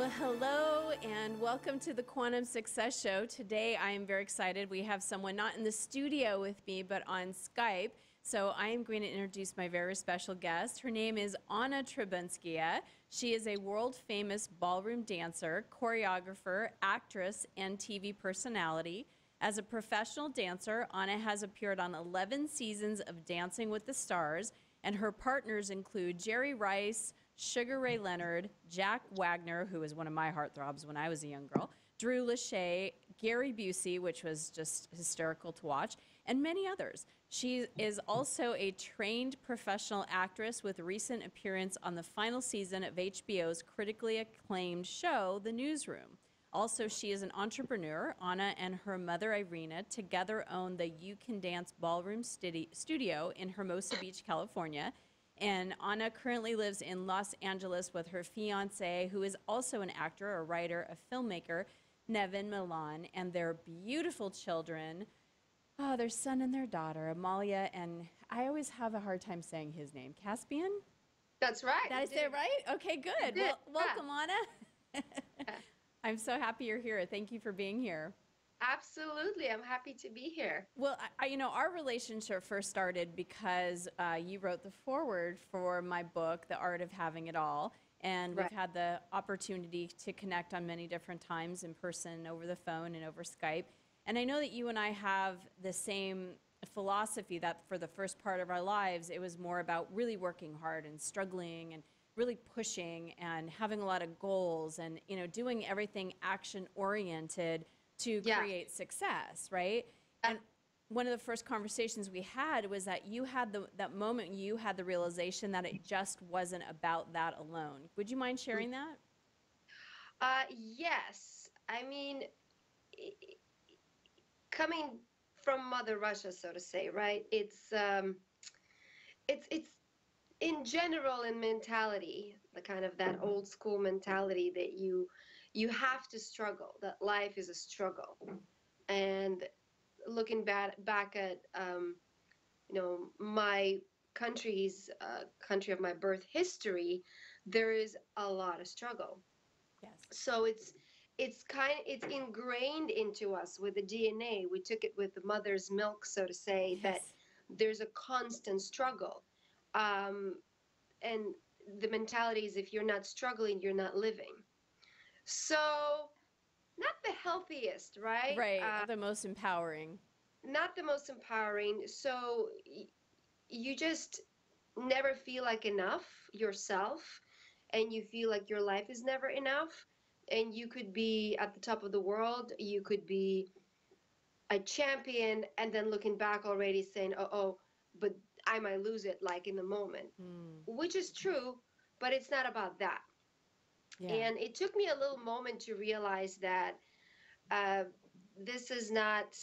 Well, hello and welcome to the Quantum Success Show. Today I am very excited. We have someone not in the studio with me, but on Skype. So I am going to introduce my very special guest. Her name is Anna Trebunskaya. She is a world-famous ballroom dancer, choreographer, actress, and TV personality. As a professional dancer, Anna has appeared on 11 seasons of Dancing with the Stars, and her partners include Jerry Rice, Sugar Ray Leonard, Jack Wagner, who was one of my heartthrobs when I was a young girl, Drew Lachey, Gary Busey, which was just hysterical to watch, and many others. She is also a trained professional actress with a recent appearance on the final season of HBO's critically acclaimed show, The Newsroom. Also, she is an entrepreneur. Anna and her mother, Irina, together own the You Can Dance Ballroom Studio in Hermosa Beach, California. And Anna currently lives in Los Angeles with her fiance, who is also an actor, a writer, a filmmaker, Nevin Milan, and their beautiful children, their son and their daughter, Amalia, and I always have a hard time saying his name, Caspian? That's right. Did I say it right? Okay, good. Well, welcome, Anna. I'm so happy you're here. Thank you for being here. Absolutely. I'm happy to be here. Well, our relationship first started because you wrote the foreword for my book, The Art of Having It All. And we've had the opportunity to connect on many different times in person, over the phone, and over Skype. And I know that you and I have the same philosophy that for the first part of our lives, it was more about really working hard and struggling and really pushing and having a lot of goals and, doing everything action-oriented to create success, right? And one of the first conversations we had was that you had that moment you had the realization that it just wasn't about that alone. Would you mind sharing that? Yes. I mean, coming from Mother Russia, so to say, right? It's in general in mentality, the kind of that old school mentality that you have to struggle, that life is a struggle. And looking back at my country of my birth history, there is a lot of struggle. Yes. So it's ingrained into us with the DNA. We took it with the mother's milk, so to say, that there's a constant struggle. And the mentality is if you're not struggling, you're not living. So not the healthiest, right? Right, the most empowering. Not the most empowering. So you just never feel like enough yourself, and you feel like your life is never enough. And you could be at the top of the world, you could be a champion, and then looking back already saying, oh, but I might lose it like in the moment, which is true, but it's not about that. Yeah. And it took me a little moment to realize that this is not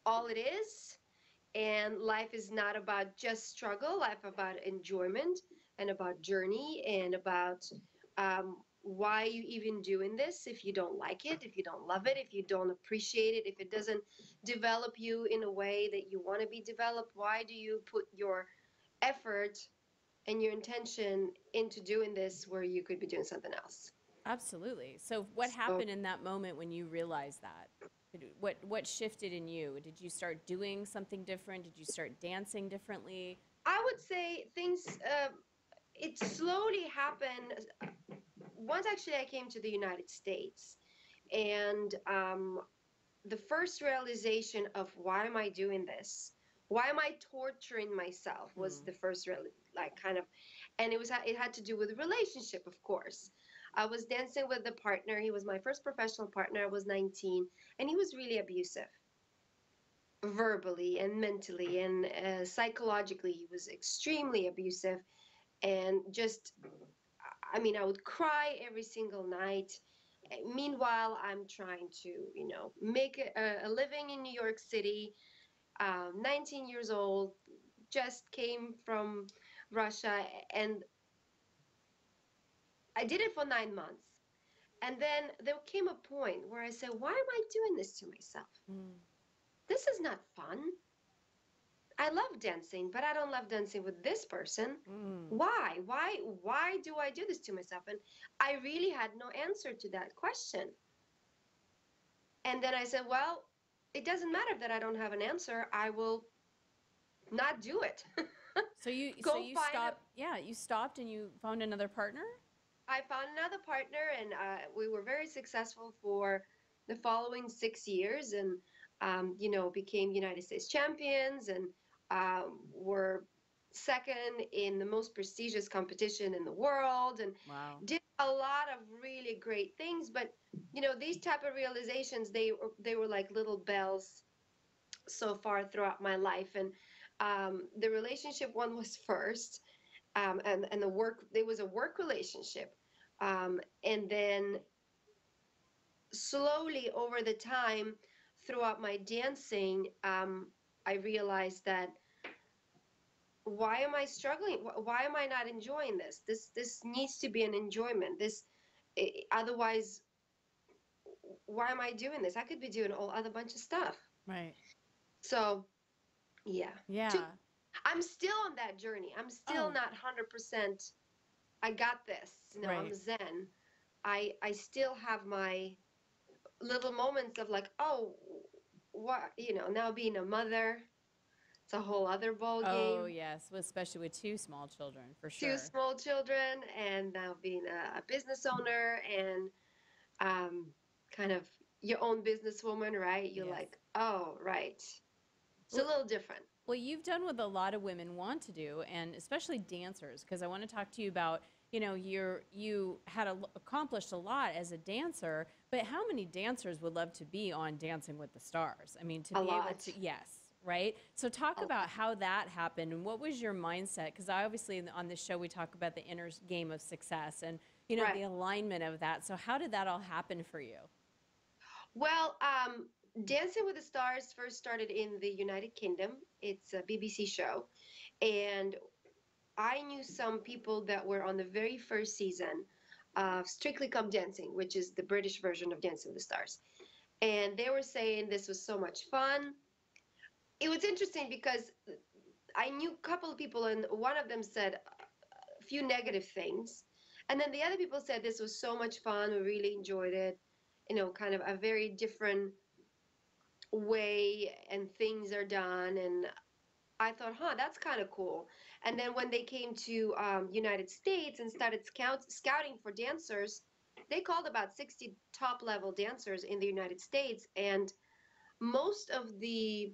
all it is. And life is not about just struggle, life about enjoyment and about journey and about why you even doing this if you don't like it, if you don't love it, if you don't appreciate it, if it doesn't develop you in a way that you want to be developed. Why do you put your effort and your intention into doing this where you could be doing something else? Absolutely. So what happened in that moment when you realized that? What shifted in you? Did you start doing something different? Did you start dancing differently? I would say things, it slowly happened. Once actually I came to the United States, and the first realization of why am I doing this? Why am I torturing myself was the first and it had to do with relationship, of course. I was dancing with a partner. He was my first professional partner. I was 19, and he was really abusive, verbally and mentally and psychologically. He was extremely abusive, and just, I mean, I would cry every single night. Meanwhile, I'm trying to, make a living in New York City. 19 years old, just came from Russia, and I did it for 9 months. And then there came a point where I said, why am I doing this to myself? This is not fun. I love dancing, but I don't love dancing with this person. Mm. Why? Why do I do this to myself? And I really had no answer to that question. And then I said, well, it doesn't matter that I don't have an answer. I will not do it. So you so Go you find a stopped, yeah, you stopped and you found another partner? I found another partner, and we were very successful for the following 6 years, and became United States champions, and were second in the most prestigious competition in the world, and Wow. did a lot of really great things. But these type of realizations, they were like little bells so far throughout my life, and the relationship one was first, and the work, there was a work relationship, and then slowly over the time throughout my dancing, I realized that why am I struggling, why am I not enjoying this needs to be an enjoyment, otherwise why am I doing this? I could be doing a whole other bunch of stuff. Right. So yeah, to, Yeah. I'm still on that journey. I'm still Oh, not 100%. I got this. I'm right. zen. I still have my little moments of like, oh, what, now being a mother, it's a whole other ball Oh, game. yes, well, especially with two small children, for Two sure. small children, and now being a business owner, and um, kind of your own businesswoman, right? You're Yes. like, oh, right. It's a Well, little different. Well, you've done what a lot of women want to do, and especially dancers, because I want to talk to you about, you had accomplished a lot as a dancer, but how many dancers would love to be on Dancing with the Stars? I mean, to A be able lot. to, yes, right? So talk A about lot. how that happened and what was your mindset? Because I obviously on this show we talk about the inner game of success and Right. the alignment of that. So how did that all happen for you? Well, Dancing with the Stars first started in the United Kingdom. It's a BBC show. And I knew some people that were on the very first season of Strictly Come Dancing, which is the British version of Dancing with the Stars. And they were saying this was so much fun. It was interesting because I knew a couple of people, and one of them said a few negative things. And then the other people said this was so much fun. We really enjoyed it. Kind of a very different way and things are done. And I thought, huh, that's kind of cool. And then when they came to United States and started scouting for dancers, they called about 60 top level dancers in the United States, and most of the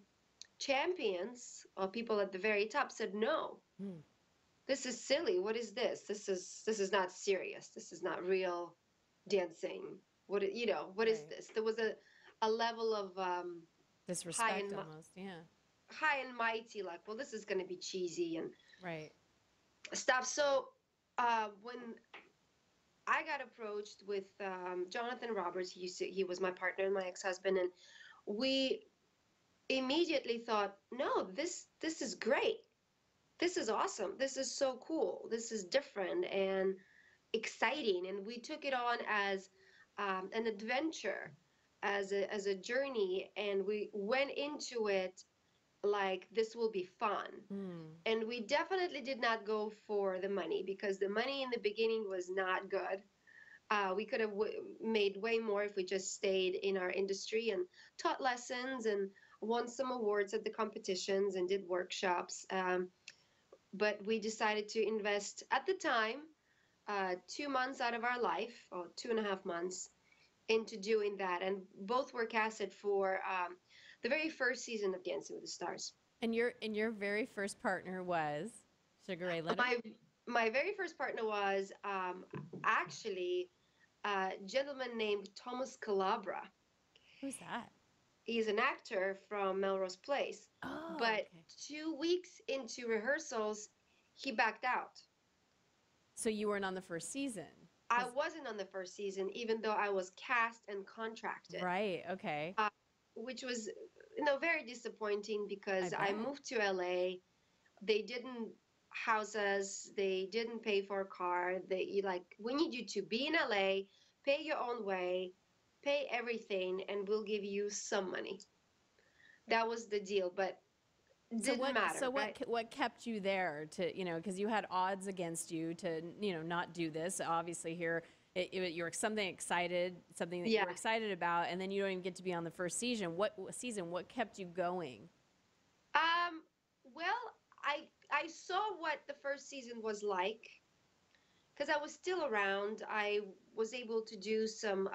champions or people at the very top said, no, Hmm. this is silly. What is this? This is not serious. This is not real dancing. What is Right. this? There was a level of high Disrespect and almost. Yeah. high and mighty, like, well, this is going to be cheesy and Right. stuff. So when I got approached with Jonathan Roberts, he was my partner and my ex-husband, and we immediately thought, no, this is great. This is awesome. This is so cool. This is different and exciting, and we took it on as an adventure, as a journey, and we went into it like this will be fun. Hmm. And we definitely did not go for the money, because the money in the beginning was not good. We could have made way more if we just stayed in our industry and taught lessons and won some awards at the competitions and did workshops. But we decided to invest at the time 2 months out of our life, or 2.5 months, into doing that. And both were casted for the very first season of Dancing with the Stars. And your very first partner was Sugar Ray Leonard? My very first partner was actually a gentleman named Thomas Calabra. Who's that? He's an actor from Melrose Place. Oh, But okay. 2 weeks into rehearsals, he backed out. So you weren't on the first season. I 'Cause- wasn't on the first season, even though I was cast and contracted, right, okay. uh, which was, very disappointing, I because I bet. moved to LA. They didn't house us. They didn't pay for a car. We need you to be in LA, pay your own way, pay everything, and we'll give you some money. That was the deal. But Didn't matter, right? What kept you there to, because you had odds against you to, not do this. Obviously here you're something that you Yeah. were excited about, and then you don't even get to be on the first season. What kept you going? Um, well, I saw what the first season was like because I was still around. I was able to do some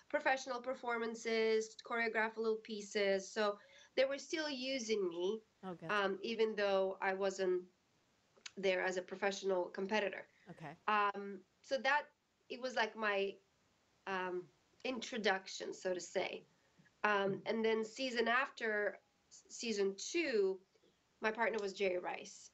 professional performances, choreograph little pieces. So they were still using me, Oh, good. even though I wasn't there as a professional competitor. Okay. So that it was like my um, introduction, so to say. And then season after season two, my partner was Jerry Rice.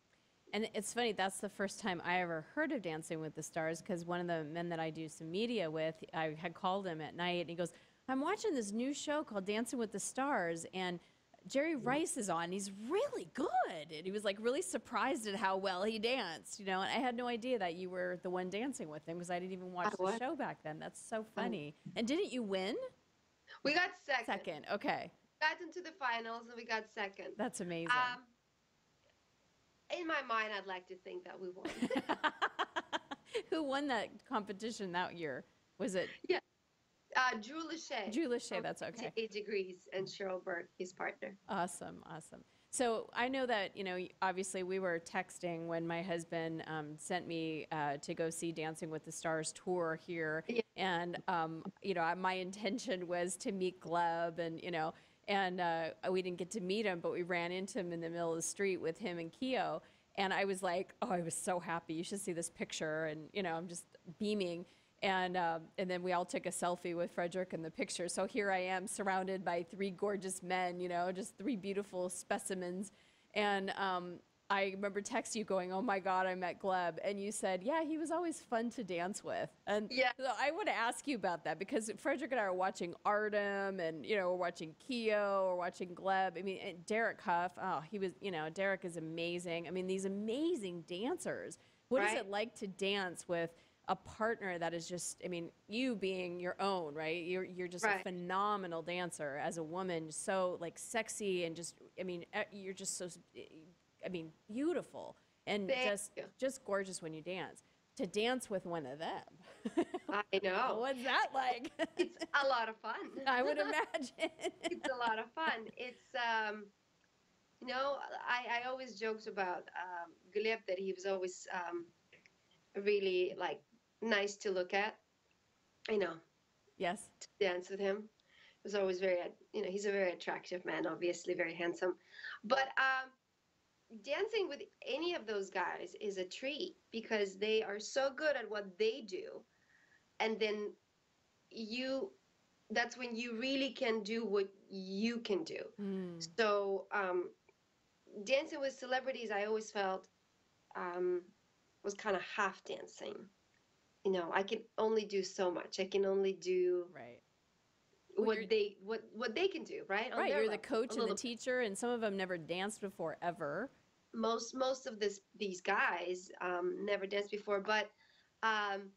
And it's funny, that's the first time I ever heard of Dancing with the Stars, because one of the men that I do some media with, I had called him at night and he goes, I'm watching this new show called Dancing with the Stars, and Jerry Rice is on. He's really good. And he was like really surprised at how well he danced, And I had no idea that you were the one dancing with him because I didn't even I watch the was. show back then. That's so Oh. funny. And didn't you win? We got second. Second. Okay. Got into the finals and we got second. That's amazing. Um, in my mind, I'd like to think that we won. Who won that competition that year? Was it Yeah. Drew Lachey Drew Lachey? from That's okay. 8 Degrees and Cheryl Burke, his partner. Awesome, awesome. So I know that, obviously we were texting when my husband sent me to go see Dancing with the Stars tour here. Yeah. And, my intention was to meet Gleb and we didn't get to meet him, but we ran into him in the middle of the street with him and Keo. And I was like, oh, I was so happy. You should see this picture. And, I'm just beaming. And then we all took a selfie with Frederick in the picture. So here I am surrounded by three gorgeous men, just three beautiful specimens. And I remember texting you going, oh my God, I met Gleb. And you said, yeah, he was always fun to dance with. And Yeah. so I want to ask you about that because Frederick and I are watching Artem and, we're watching Keo, we're watching Gleb. I mean, and Derek Huff, oh, he was, Derek is amazing. I mean, these amazing dancers. What is Right. it like to dance with a partner that is just, I mean, you being your own, right? You're just a Right. phenomenal dancer as a woman, so like sexy and just, I mean, you're just so, I mean, beautiful and Thank just you. just gorgeous when you dance. To dance with one of them, I know. what's that like? It's a lot of fun. I would imagine. It's a lot of fun. It's I always joked about Gleb that he was always really like nice to look at. You know, Yes. to dance with him. It was always very, he's a very attractive man, obviously very handsome. But dancing with any of those guys is a treat because they are so good at what they do, and then you that's when you really can do what you can do. Mm. So dancing with celebrities, I always felt was kind of half dancing. I can only do so much. I can only do Right. Well, what they can do, right? On right. their You're the level, coach a and the little. teacher, and some of them never danced before ever. Most of these guys never danced before, but um,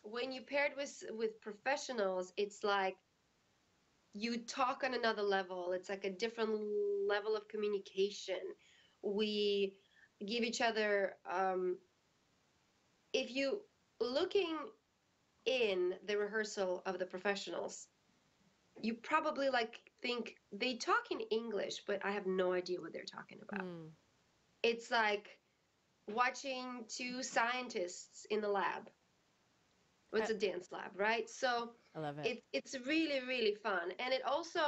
when you paired with professionals, it's like you talk on another level. It's like a different level of communication. We give each other if you looking in the rehearsal of the professionals, you probably like think they talk in English, but I have no idea what they're talking about. Mm. It's like watching two scientists in the lab. It's a dance lab, right? So I love it. it's really, really fun. And it also,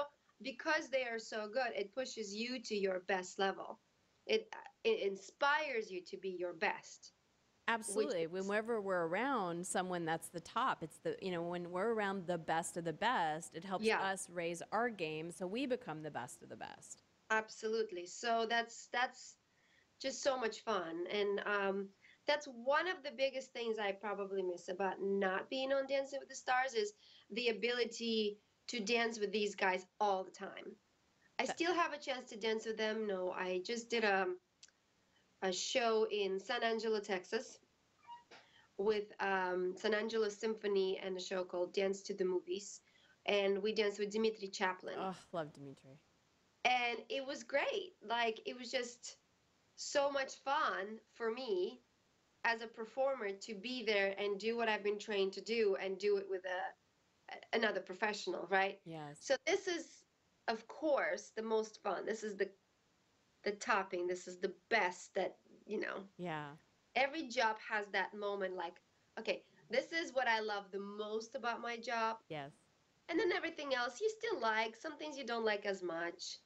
because they are so good, it pushes you to your best level. It inspires you to be your best, which Absolutely. is Whenever we're around someone that's the top, it's when we're around the best of the best, it helps yeah, us raise our game so we become the best of the best. absolutely. So that's just so much fun. And that's one of the biggest things I probably miss about not being on Dancing with the Stars is the ability to dance with these guys all the time. I That- still have a chance to dance with them. No, I just did a show in San Angelo, Texas, with San Angelo Symphony and a show called Dance to the Movies. And we danced with Dimitri Chaplin. Oh, love Dimitri. And it was great. Like, it was just so much fun for me as a performer to be there and do what I've been trained to do and do it with another professional, right? Yes. So this is, of course, the most fun. This is the topping. This is the best that, you know, Yeah. every job has that moment like, okay, this is what I love the most about my job. Yes. And then everything else you still like, some things you don't like as much.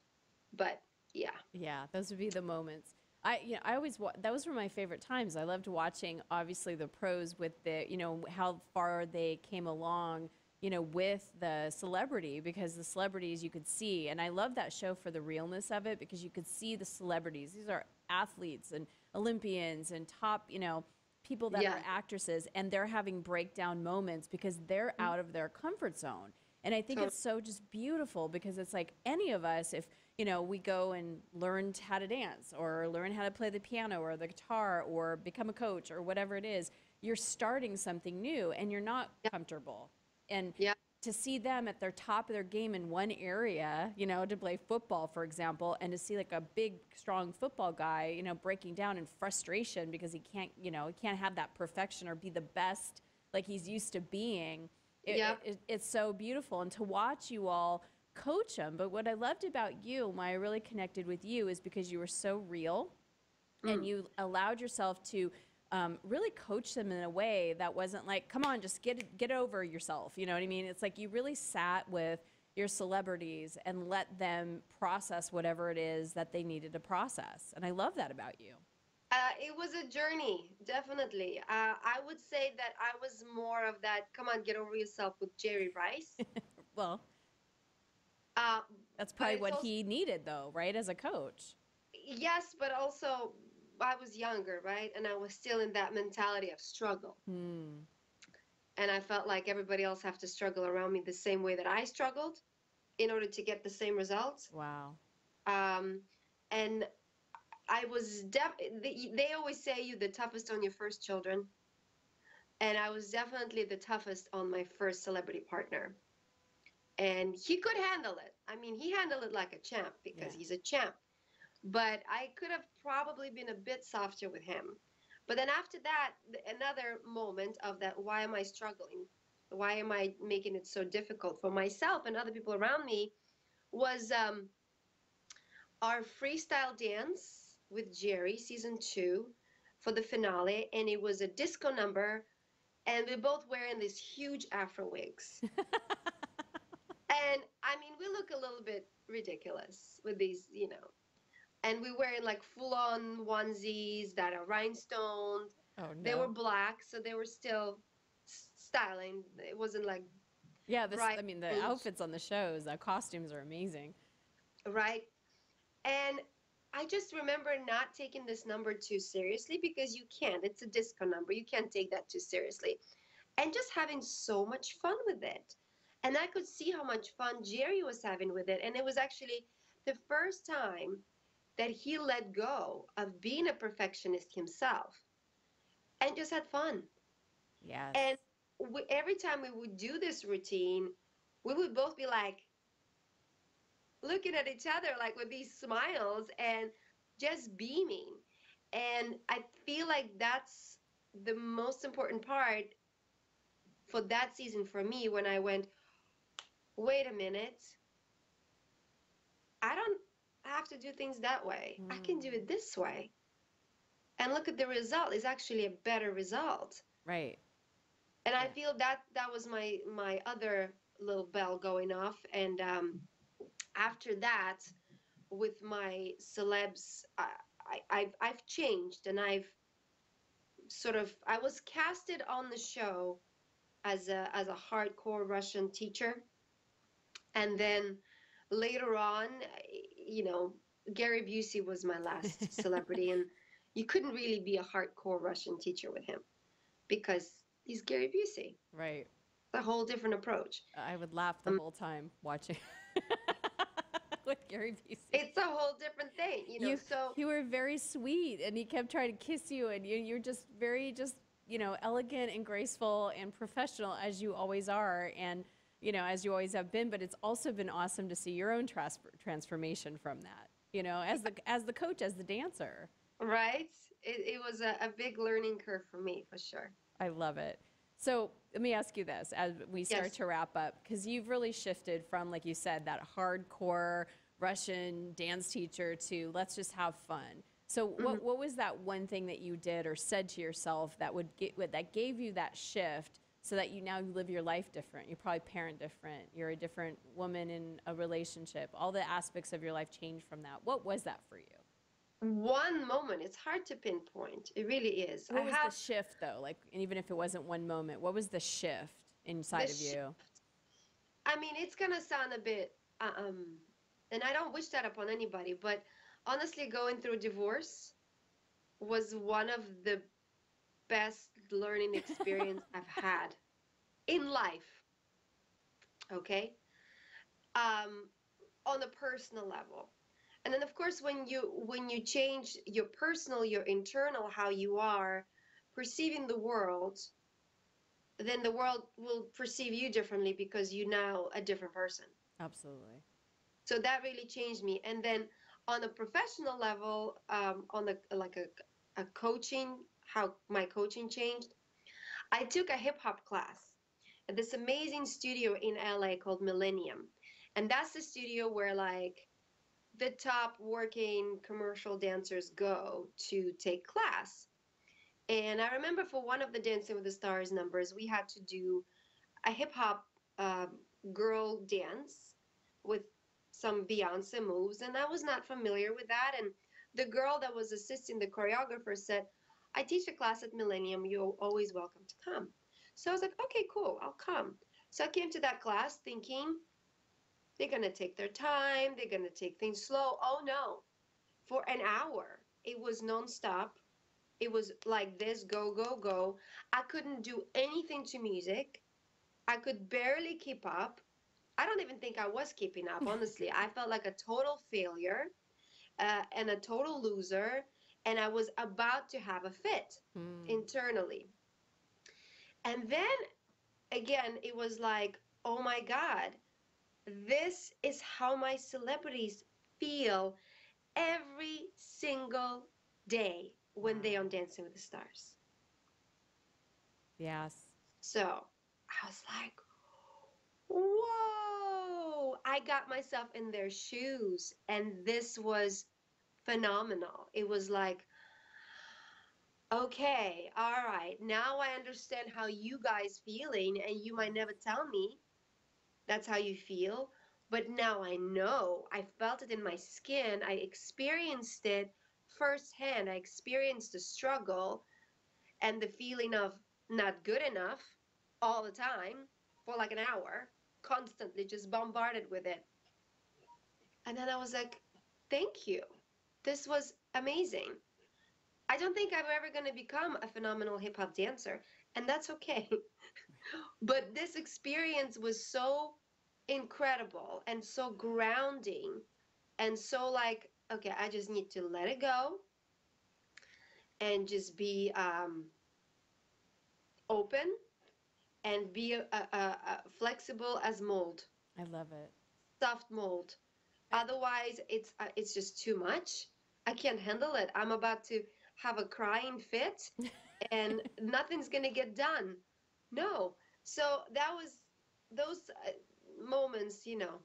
But yeah. Yeah, those would be the moments. I always those were my favorite times. I loved watching, obviously, the pros with the, how far they came along, with the celebrity, because the celebrities you could see, and I love that show for the realness of it, because you could see the celebrities. These are athletes and Olympians and top, people that Yeah. are actresses, and they're having breakdown moments because they're out of their comfort zone. And I think So it's so just beautiful, because it's like any of us, if, we go and learn how to dance or learn how to play the piano or the guitar or become a coach or whatever it is, you're starting something new and you're not yeah. comfortable. And Yeah. to see them at their top of their game in one area, to play football, for example, and to see like a big, strong football guy, breaking down in frustration because he can't have that perfection or be the best like he's used to being. Yeah. It's so beautiful. And to watch you all coach them. But what I loved about you, why I really connected with you, is because you were so real and Mm. you allowed yourself to really coach them in a way that wasn't like, come on, just get over yourself. You know what I mean? It's like you really sat with your celebrities and let them process whatever it is that they needed to process. And I love that about you. It was a journey, definitely. I would say that I was more of that, come on, get over yourself with Jerry Rice. Well, Uh, that's but probably it's what also, he needed, though, right? As a coach. yes, but also I was younger, right? And I was still in that mentality of struggle. Hmm. And I felt like everybody else have to struggle around me the same way that I struggled in order to get the same results. Wow. Um, and I was they always say you the toughest on your first children, and I was definitely the toughest on my first celebrity partner. And he could handle it. I mean, he handled it like a champ Yeah. because he's a champ. But I could have probably been a bit softer with him. But then after that, another moment of that, why am I struggling? Why am I making it so difficult for myself and other people around me? Was our freestyle dance with Jerry, season 2, for the finale. And it was a disco number. And we both wearing these huge afro wigs. And I mean, we look a little bit ridiculous with these, and we wearing like full on onesies that are rhinestoned. Oh They were no. black, so they were still styling. It wasn't like Yeah, bright I mean, the boots, outfits on the shows, the costumes are amazing. right? And I just remember not taking this number too seriously because you can't. It's a disco number. You can't take that too seriously. And just having so much fun with it. And I could see how much fun Jerry was having with it. And it was actually the first time that he let go of being a perfectionist himself and just had fun. Yes. And every time we would do this routine, we would both be like looking at each other, like with these smiles and just beaming. And I feel like that's the most important part for that season for me when I went, wait a minute, I don't have to do things that way. I can do Mm, it this way. And look at the result. It's actually a better result. right. And I Yeah. feel that that was my other little bell going off. And after that, with my celebs, I've changed, and I've sort of I was casted on the show as a hardcore Russian teacher, and then later on, you know, Gary Busey was my last celebrity, and you couldn't really be a hardcore Russian teacher with him because he's Gary Busey. Right. A whole different approach. I would laugh the Um, whole time watching with Gary Busey. it's a whole different thing, you know. You So you were very sweet, and he kept trying to kiss you, and you're just very just elegant and graceful and professional as you always are. And as you always have been, but it's also been awesome to see your own transformation from that, as the coach, as the dancer. Right? It was a big learning curve for me, for sure. I love it. So let me ask you this as we start Yes. to wrap up, because you've really shifted from, like you said, that hardcore Russian dance teacher to let's just have fun. So Mhm. what was that one thing that you did or said to yourself that that gave you that shift so that you now live your life different? You probably parent different. You're a different woman in a relationship. All the aspects of your life changed from that. What was that for you? One moment, it's hard to pinpoint. It really is. I What was the have shift though? Like, and even if it wasn't one moment, what was the shift inside of this, you? I mean, it's gonna sound a bit, and I don't wish that upon anybody, but honestly, going through divorce was one of the best learning experience I've had in life. Okay. Um, on a personal level. And then of course when you change your personal, your internal, how you are perceiving the world, then the world will perceive you differently because you're now a different person. Absolutely. So that really changed me. And then on a professional level, on a coaching, how my coaching changed, I took a hip hop class at this amazing studio in LA called Millennium. And that's the studio where like the top working commercial dancers go to take class. And I remember for one of the Dancing with the Stars numbers, we had to do a hip hop uh, girl dance with some Beyonce moves. And I was not familiar with that. And the girl that was assisting the choreographer said, I teach a class at Millennium. You're always welcome to come. So I was like, okay, cool, I'll come. So I came to that class thinking they're going to take their time, they're going to take things slow. Oh no, for an hour. It was nonstop. It was like this, go, go, go. I couldn't do anything to music. I could barely keep up. I don't even think I was keeping up, honestly. I felt like a total failure and a total loser. And I was about to have a fit Hmm. internally. And then again, it was like, oh my God, this is how my celebrities feel every single day when they on Wow. Dancing with the Stars. Yes. So I was like, whoa, I got myself in their shoes, and this was phenomenal. It was like, okay, all right, now I understand how you guys feeling, and you might never tell me that's how you feel, but now I know. I felt it in my skin. I experienced it firsthand. I experienced the struggle and the feeling of not good enough all the time for like an hour, constantly just bombarded with it. And then I was like, thank you. This was amazing. I don't think I'm ever going to become a phenomenal hip hop dancer, and that's okay. But this experience was so incredible and so grounding and so like, okay, I just need to let it go and just be open and be flexible as mold, I love it. soft mold. I, Otherwise, it's just too much. I can't handle it. I'm about to have a crying fit, and nothing's gonna get done. No. So that was those moments, you know.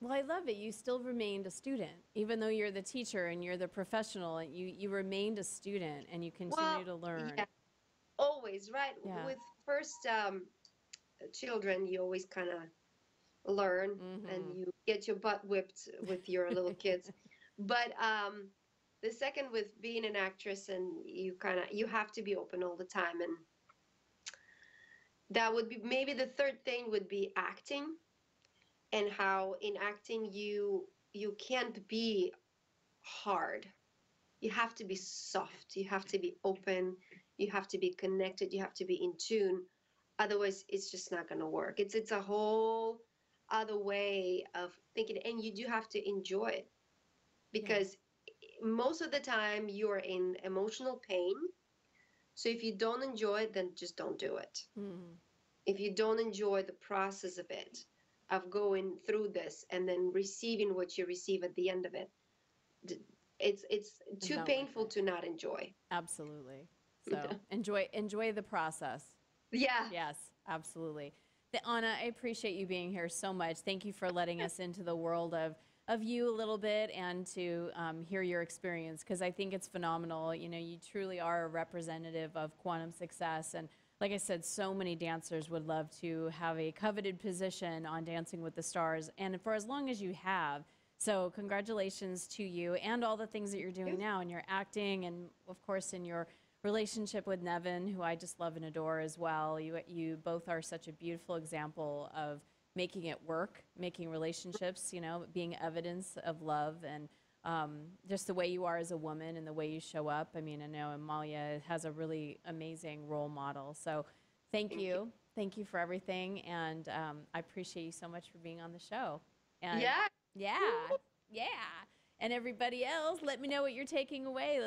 well, I love it. You still remained a student, even though you're the teacher and you're the professional. And you remained a student, and you continue Well, to learn. yeah, always, right? Yeah. With first children, you always kind of learn and Mm-hmm. you get your butt whipped with your little kids. But the second with being an actress and you have to be open all the time, and that would be maybe the third thing would be acting, and how in acting you can't be hard. You have to be soft, you have to be open, you have to be connected, you have to be in tune. Otherwise it's just not going to work. It's a whole other way of thinking, and you do have to enjoy it Yeah. because most of the time you're in emotional pain. So if you don't enjoy it, then just don't do it. Mm-hmm. If you don't enjoy the process of it, of going through this and then receiving what you receive at the end of it. It's It's too not worth painful it. to not enjoy. Absolutely. So enjoy the process. Yeah. Yes, absolutely. Anna, I appreciate you being here so much. Thank you for letting us into the world of you a little bit and to hear your experience, because I think it's phenomenal. You know, you truly are a representative of quantum success. And like I said, so many dancers would love to have a coveted position on Dancing with the Stars, and for as long as you have. So congratulations to you and all the things that you're doing now in your acting and, of course, in your relationship with Nevin, who I just love and adore as well. You both are such a beautiful example of making it work, making relationships, you know, being evidence of love, and just the way you are as a woman and the way you show up. I mean, I know Amalia has a really amazing role model. So thank Thank you. you. Thank you for everything. And I appreciate you so much for being on the show. And Yeah. yeah, yeah. And everybody else, let me know what you're taking away.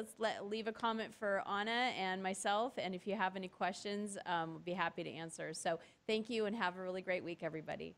Leave a comment for Anna and myself. And if you have any questions, we'll be happy to answer. So thank you and have a really great week, everybody.